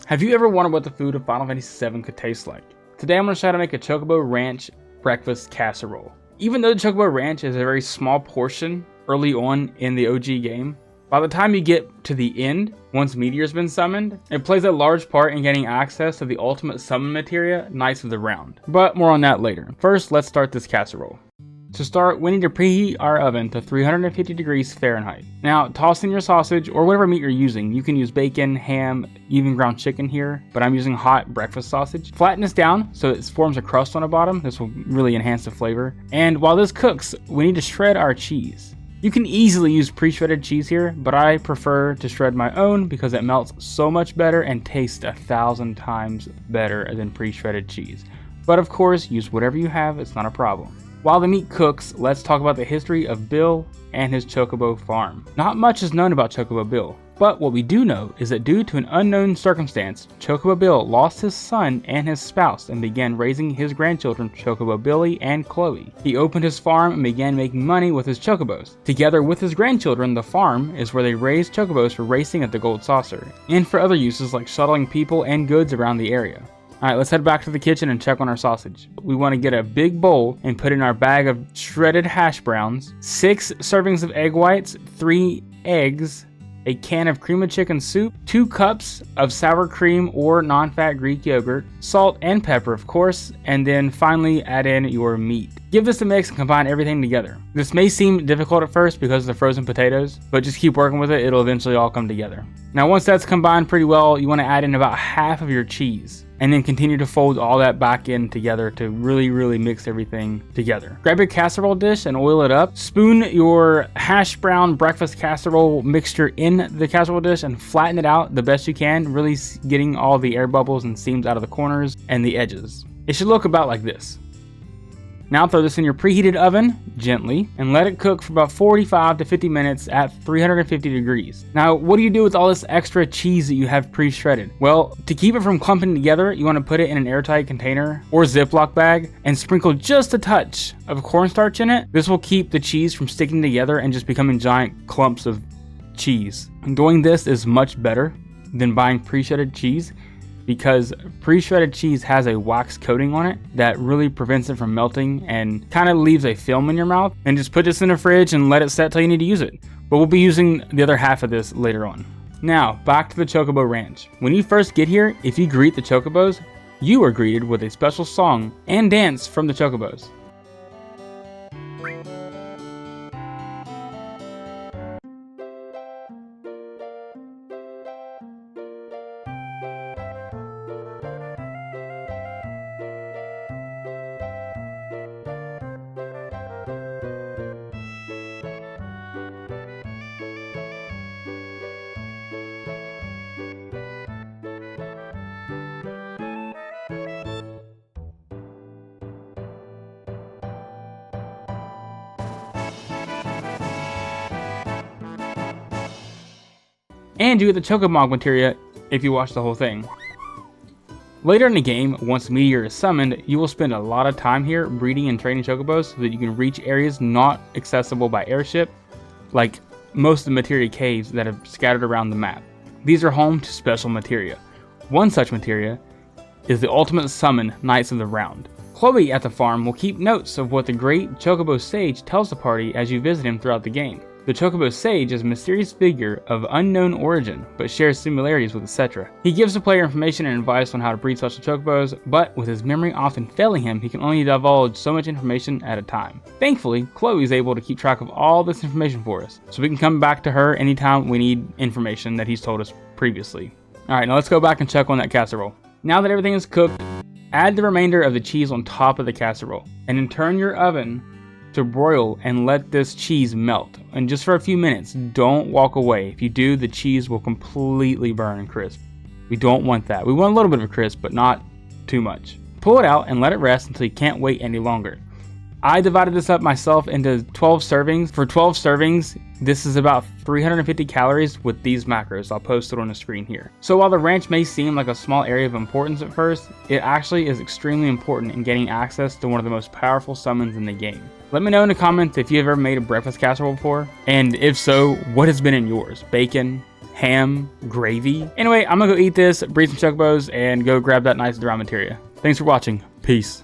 Have you ever wondered what the food of Final Fantasy VII could taste like? Today I'm going to try to make a Chocobo Ranch breakfast casserole. Even though the Chocobo Ranch is a very small portion early on in the OG game, by the time you get to the end, once Meteor's been summoned, it plays a large part in getting access to the ultimate summon materia, Knights of the Round. But more on that later. First, let's start this casserole. To start, we need to preheat our oven to 350 degrees Fahrenheit. Now, toss in your sausage or whatever meat you're using. You can use bacon, ham, even ground chicken here, but I'm using hot breakfast sausage. Flatten this down so it forms a crust on the bottom. This will really enhance the flavor. And while this cooks, we need to shred our cheese. You can easily use pre-shredded cheese here, but I prefer to shred my own because it melts so much better and tastes 1,000 times better than pre-shredded cheese. But of course, use whatever you have, it's not a problem. While the meat cooks, let's talk about the history of Bill and his Chocobo farm. Not much is known about Chocobo Bill, but what we do know is that due to an unknown circumstance, Chocobo Bill lost his son and his spouse and began raising his grandchildren Chocobo Billy and Chloe. He opened his farm and began making money with his Chocobos. Together with his grandchildren, the farm is where they raised Chocobos for racing at the Gold Saucer, and for other uses like shuttling people and goods around the area. Alright, let's head back to the kitchen and check on our sausage. We want to get a big bowl and put in our bag of shredded hash browns, 6 servings of egg whites, 3 eggs, a can of cream of chicken soup, 2 cups of sour cream or non-fat Greek yogurt, salt and pepper of course, and then finally add in your meat. Give this a mix and combine everything together. This may seem difficult at first because of the frozen potatoes, but just keep working with it, it'll eventually all come together. Now once that's combined pretty well, you want to add in about half of your cheese, and then continue to fold all that back in together to really mix everything together. Grab your casserole dish and oil it up. Spoon your hash brown breakfast casserole mixture in the casserole dish and flatten it out the best you can, really getting all the air bubbles and seams out of the corners and the edges. It should look about like this. Now throw this in your preheated oven gently and let it cook for about 45 to 50 minutes at 350 degrees. Now, what do you do with all this extra cheese that you have pre-shredded? Well, to keep it from clumping together, you want to put it in an airtight container or Ziploc bag and sprinkle just a touch of cornstarch in it. This will keep the cheese from sticking together and just becoming giant clumps of cheese. And doing this is much better than buying pre-shredded cheese, because pre-shredded cheese has a wax coating on it that really prevents it from melting and kind of leaves a film in your mouth. And just put this in the fridge and let it set till you need to use it. But we'll be using the other half of this later on. Now, back to the Chocobo Ranch. When you first get here, if you greet the Chocobos, you are greeted with a special song and dance from the Chocobos. And you get the Chocomog materia if you watch the whole thing. Later in the game, once Meteor is summoned, you will spend a lot of time here breeding and training Chocobos so that you can reach areas not accessible by airship, like most of the materia caves that are scattered around the map. These are home to special materia. One such materia is the ultimate summon, Knights of the Round. Colby at the farm will keep notes of what the great Chocobo Sage tells the party as you visit him throughout the game. The Chocobo Sage is a mysterious figure of unknown origin, but shares similarities with Etc. He gives the player information and advice on how to breed special Chocobos, but with his memory often failing him, he can only divulge so much information at a time. Thankfully, Chloe is able to keep track of all this information for us, so we can come back to her anytime we need information that he's told us previously. Alright, now let's go back and check on that casserole. Now that everything is cooked, add the remainder of the cheese on top of the casserole, and then turn your oven to broil and let this cheese melt. And just for a few minutes, don't walk away. If you do, the cheese will completely burn and crisp. We don't want that. We want a little bit of a crisp, but not too much. Pull it out and let it rest until you can't wait any longer. I divided this up myself into 12 servings. For 12 servings, this is about 350 calories with these macros. I'll post it on the screen here. So while the ranch may seem like a small area of importance at first, it actually is extremely important in getting access to one of the most powerful summons in the game. Let me know in the comments if you've ever made a breakfast casserole before, and if so, what has been in yours? Bacon, ham gravy. Anyway, I'm gonna go eat this, breed some chocobos, and go grab that nice dry materia. Thanks for watching. Peace.